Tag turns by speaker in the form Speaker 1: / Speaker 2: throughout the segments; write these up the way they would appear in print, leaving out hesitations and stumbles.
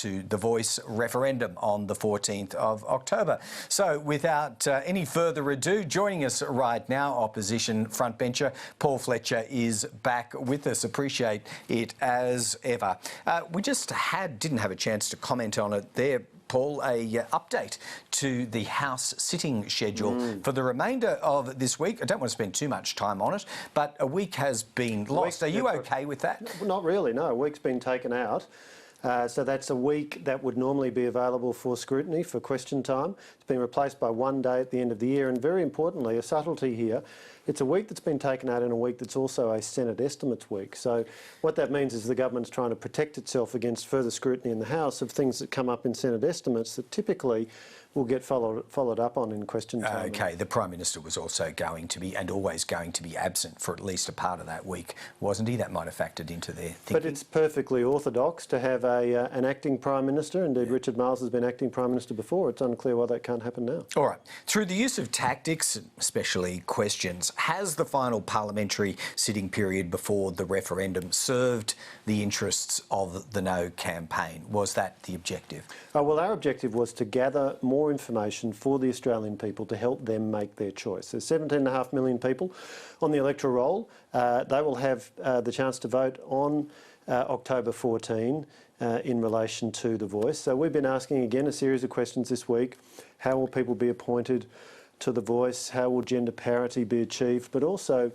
Speaker 1: to the Voice referendum on the 14th of October. So without any further ado, joining us right now, opposition frontbencher Paul Fletcher is back with us. Appreciate it as ever. We just didn't have a chance to comment on it there, Paul, a update to the House sitting schedule for the remainder of this week. I don't want to spend too much time on it, but a week has been lost. Are you okay with that?
Speaker 2: Not really, no. A week's been taken out. So that's a week that would normally be available for scrutiny, for question time. It's been replaced by one day at the end of the year, and very importantly, a subtlety here, it's a week that's been taken out in a week that's also a Senate estimates week. So what that means is the government's trying to protect itself against further scrutiny in the House of things that come up in Senate estimates that typically will get followed up on in question time.
Speaker 1: OK, the Prime Minister was also going to be, and always going to be, absent for at least a part of that week, wasn't he? That might have factored into their thinking.
Speaker 2: But it's perfectly orthodox to have an acting Prime Minister. Indeed, Richard Marles has been acting Prime Minister before. It's unclear why that can't happen now.
Speaker 1: All right. Through the use of tactics, especially questions, has the final parliamentary sitting period before the referendum served the interests of the No campaign? Was that the objective?
Speaker 2: Well, our objective was to gather more information for the Australian people to help them make their choice. There's 17.5 million people on the electoral roll. They will have the chance to vote on October 14 in relation to the Voice. So we've been asking again a series of questions this week. How will people be appointed to the Voice? How will gender parity be achieved? But also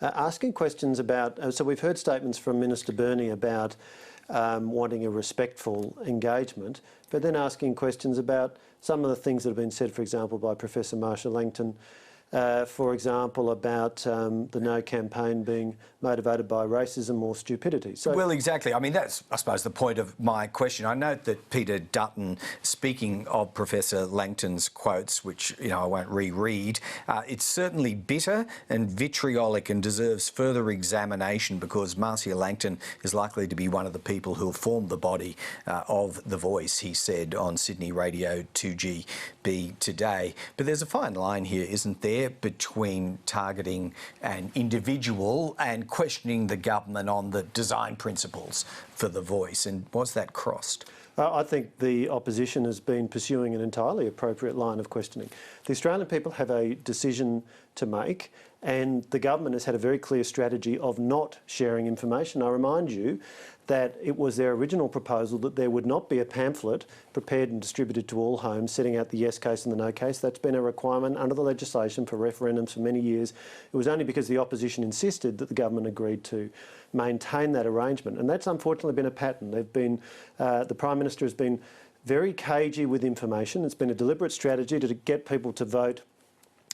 Speaker 2: asking questions about, so we've heard statements from Minister Burney about wanting a respectful engagement, but then asking questions about some of the things that have been said, for example, by Professor Marsha Langton, for example, about the No campaign being motivated by racism or stupidity. So,
Speaker 1: well, exactly. I mean, that's, I suppose, the point of my question. I note that Peter Dutton, speaking of Professor Langton's quotes, which, you know, I won't reread, it's certainly bitter and vitriolic and deserves further examination because Marcia Langton is likely to be one of the people who will form the body of The Voice, he said on Sydney Radio 2GB today. But there's a fine line here, isn't there, between targeting an individual and questioning the government on the design principles for The Voice, and was that crossed?
Speaker 2: I think the opposition has been pursuing an entirely appropriate line of questioning. The Australian people have a decision to make, and the government has had a very clear strategy of not sharing information. I remind you that it was their original proposal that there would not be a pamphlet prepared and distributed to all homes setting out the yes case and the no case. That's been a requirement under the legislation for referendums for many years. It was only because the opposition insisted that the government agreed to maintain that arrangement, and that's unfortunately been a pattern. The Prime Minister has been very cagey with information. It's been a deliberate strategy to get people to vote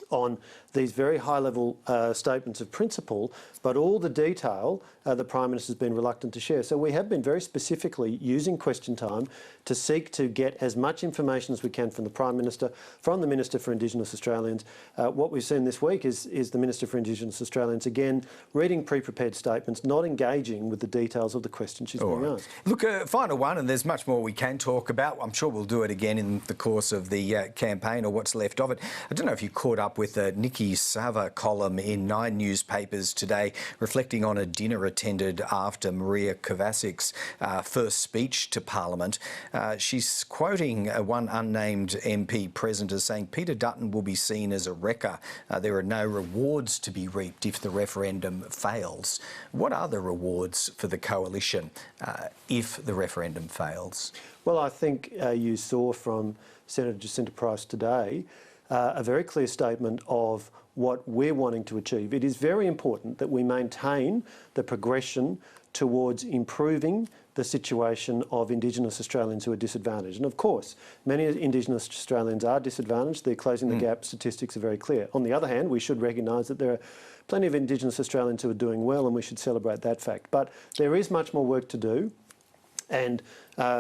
Speaker 2: on these very high-level statements of principle, but all the detail the Prime Minister has been reluctant to share. So we have been very specifically using question time to seek to get as much information as we can from the Prime Minister, from the Minister for Indigenous Australians. What we've seen this week is the Minister for Indigenous Australians, again, reading pre-prepared statements, not engaging with the details of the questions she's being asked.
Speaker 1: Look, final one, and there's much more we can talk about. I'm sure we'll do it again in the course of the campaign or what's left of it. I don't know if you caught up with Nikki Sava column in 9 newspapers today, reflecting on a dinner attended after Maria Kovacic's first speech to Parliament. She's quoting one unnamed MP present as saying Peter Dutton will be seen as a wrecker. There are no rewards to be reaped if the referendum fails. What are the rewards for the coalition if the referendum fails?
Speaker 2: Well, I think you saw from Senator Jacinta Price today a very clear statement of what we're wanting to achieve. It is very important that we maintain the progression towards improving the situation of Indigenous Australians who are disadvantaged. And of course, many Indigenous Australians are disadvantaged. They're closing the gap. Statistics are very clear. On the other hand, we should recognise that there are plenty of Indigenous Australians who are doing well, and we should celebrate that fact. But there is much more work to do, and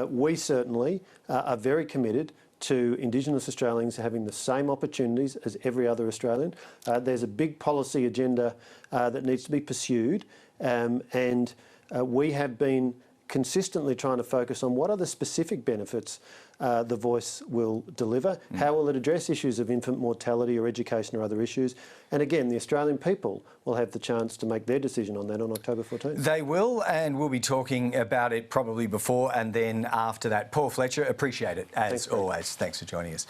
Speaker 2: we certainly are very committed to Indigenous Australians having the same opportunities as every other Australian. There's a big policy agenda that needs to be pursued, and we have been consistently trying to focus on what are the specific benefits the voice will deliver, how will it address issues of infant mortality or education or other issues. And again, the Australian people will have the chance to make their decision on that on October 14th.
Speaker 1: They will, and we'll be talking about it probably before and then after that. Paul Fletcher, appreciate it as always. Thanks for joining us.